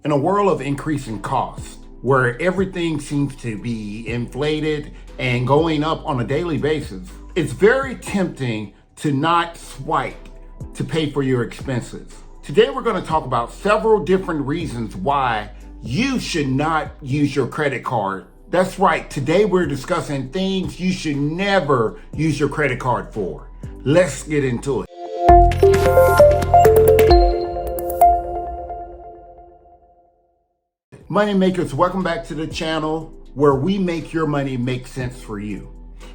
In a world of increasing costs, where everything seems to be inflated and going up on a daily basis, it's very tempting to not swipe to pay for your expenses. Today, we're going to talk about several different reasons why you should not use your credit card. That's right, today we're discussing things you should never use your credit card for. Let's get into it. Money makers, welcome back to the channel where we make your money make sense for you.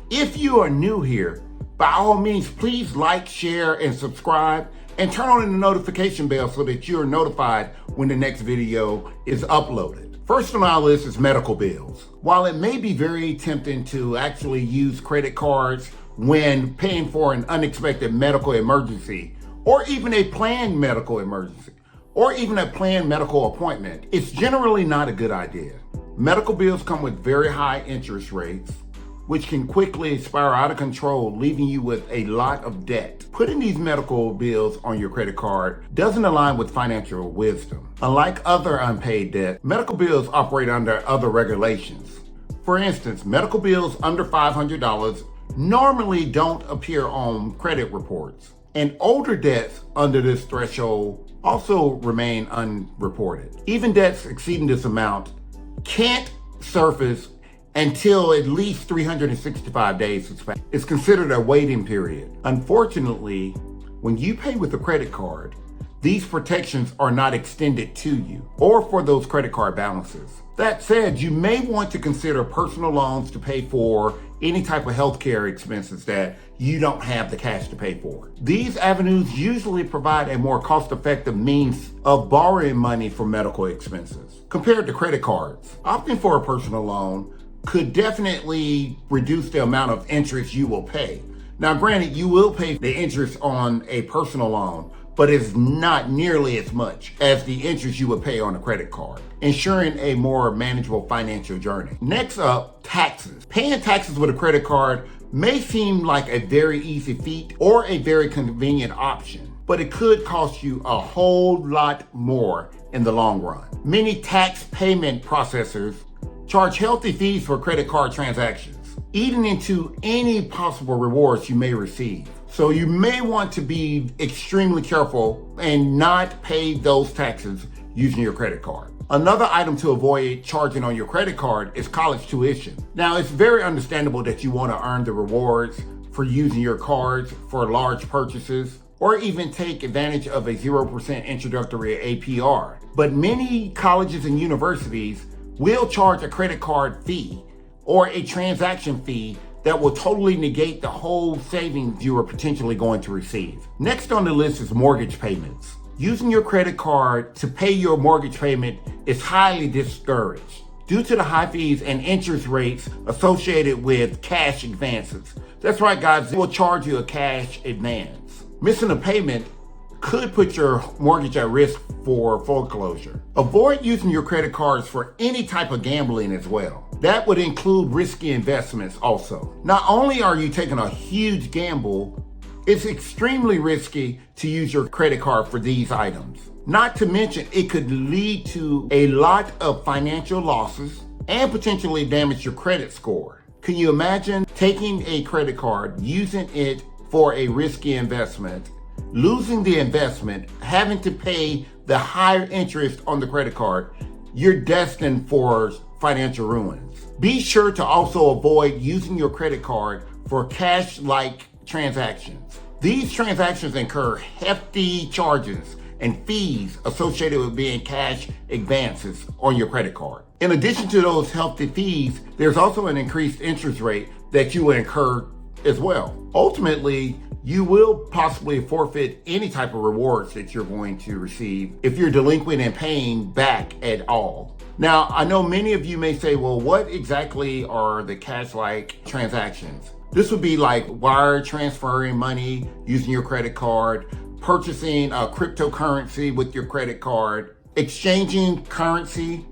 If you are new here, by all means, please like, share, and subscribe, and turn on the notification bell so that you're notified when the next video is uploaded. First on our list is medical bills. While it may be very tempting to actually use credit cards when paying for an unexpected medical emergency, or even a planned medical emergency, or even a planned medical appointment, it's generally not a good idea. Medical bills come with very high interest rates, which can quickly spiral out of control, leaving you with a lot of debt. Putting these medical bills on your credit card doesn't align with financial wisdom. Unlike other unpaid debt, medical bills operate under other regulations. For instance, medical bills under $500 normally don't appear on credit reports, and older debts under this threshold also remain unreported. Even debts exceeding this amount can't surface until at least 365 days has passed. It's considered a waiting period. Unfortunately, when you pay with a credit card, these protections are not extended to you or for those credit card balances. That said, you may want to consider personal loans to pay for any type of healthcare expenses that you don't have the cash to pay for. These avenues usually provide a more cost-effective means of borrowing money for medical expenses compared to credit cards. Opting for a personal loan could definitely reduce the amount of interest you will pay. Now, granted, you will pay the interest on a personal loan, but it's not nearly as much as the interest you would pay on a credit card, ensuring a more manageable financial journey. Next up, taxes. Paying taxes with a credit card may seem like a very easy feat or a very convenient option, but it could cost you a whole lot more in the long run. Many tax payment processors charge hefty fees for credit card transactions, eating into any possible rewards you may receive. So you may want to be extremely careful and not pay those taxes using your credit card. Another item to avoid charging on your credit card is college tuition. Now, it's very understandable that you want to earn the rewards for using your cards for large purchases, or even take advantage of a 0% introductory APR. But many colleges and universities will charge a credit card fee or a transaction fee that will totally negate the whole savings you are potentially going to receive. Next on the list is mortgage payments. Using your credit card to pay your mortgage payment is highly discouraged due to the high fees and interest rates associated with cash advances. That's right, guys, they will charge you a cash advance. Missing a payment could put your mortgage at risk for foreclosure. Avoid using your credit cards for any type of gambling as well. That would include risky investments also. Not only are you taking a huge gamble, it's extremely risky to use your credit card for these items. Not to mention, it could lead to a lot of financial losses and potentially damage your credit score. Can you imagine taking a credit card, using it for a risky investment, losing the investment, having to pay the higher interest on the credit card? You're destined for financial ruins. Be sure to also avoid using your credit card for cash-like transactions. These transactions incur hefty charges and fees associated with being cash advances on your credit card. In addition to those hefty fees, there's also an increased interest rate that you will incur as well. Ultimately, you will possibly forfeit any type of rewards that you're going to receive if you're delinquent and paying back at all. Now, I know many of you may say, well, what exactly are the cash-like transactions? This would be like wire transferring money using your credit card, purchasing a cryptocurrency with your credit card, exchanging currency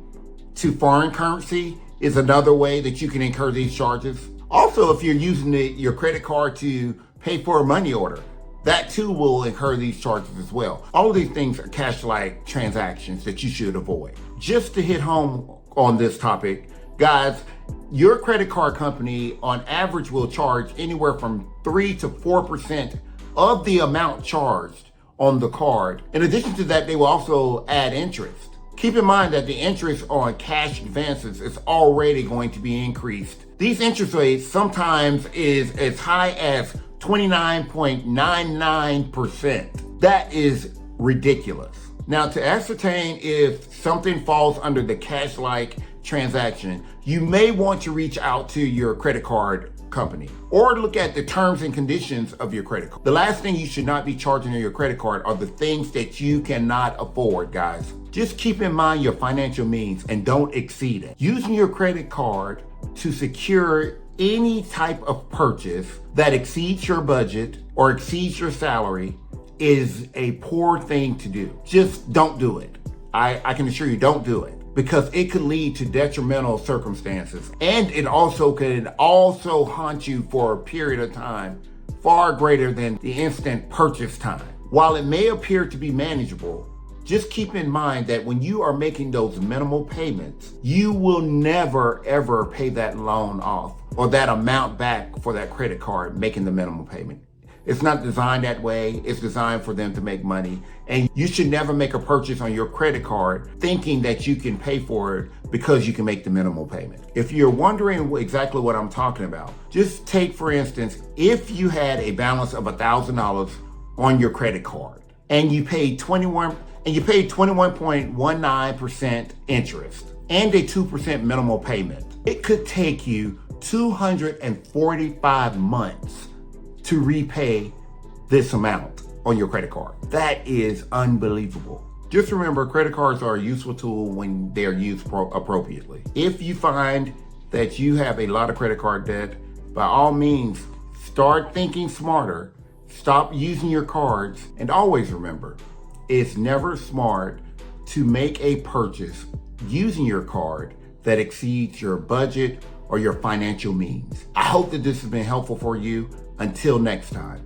to foreign currency is another way that you can incur these charges. Also, if you're using your credit card to pay for a money order, that too will incur these charges as well. All of these things are cash-like transactions that you should avoid. Just to hit home on this topic, guys, your credit card company on average will charge anywhere from 3 to 4% of the amount charged on the card. In addition to that, they will also add interest. Keep in mind that the interest on cash advances is already going to be increased. These interest rates sometimes is as high as 29.99%. That is ridiculous. Now, to ascertain if something falls under the cash-like transaction, you may want to reach out to your credit card company or look at the terms and conditions of your credit card. The last thing you should not be charging on your credit card are the things that you cannot afford, guys. Just keep in mind your financial means and don't exceed it. Using your credit card to secure any type of purchase that exceeds your budget or exceeds your salary is a poor thing to do. Just don't do it. I can assure you, don't do it, because it could lead to detrimental circumstances, and it also could haunt you for a period of time far greater than the instant purchase time. While it may appear to be manageable, just keep in mind that when you are making those minimal payments, you will never ever pay that loan off or that amount back for that credit card making the minimal payment. It's not designed that way. It's designed for them to make money. And you should never make a purchase on your credit card thinking that you can pay for it because you can make the minimal payment. If you're wondering exactly what I'm talking about, just take, for instance, if you had a balance of $1,000 on your credit card and you paid 21.19% interest and a 2% minimal payment, it could take you 245 months to repay this amount on your credit card. That is unbelievable. Just remember, credit cards are a useful tool when they're used appropriately. If you find that you have a lot of credit card debt, by all means, start thinking smarter, stop using your cards, and always remember, it's never smart to make a purchase using your card that exceeds your budget or your financial means. I hope that this has been helpful for you. Until next time.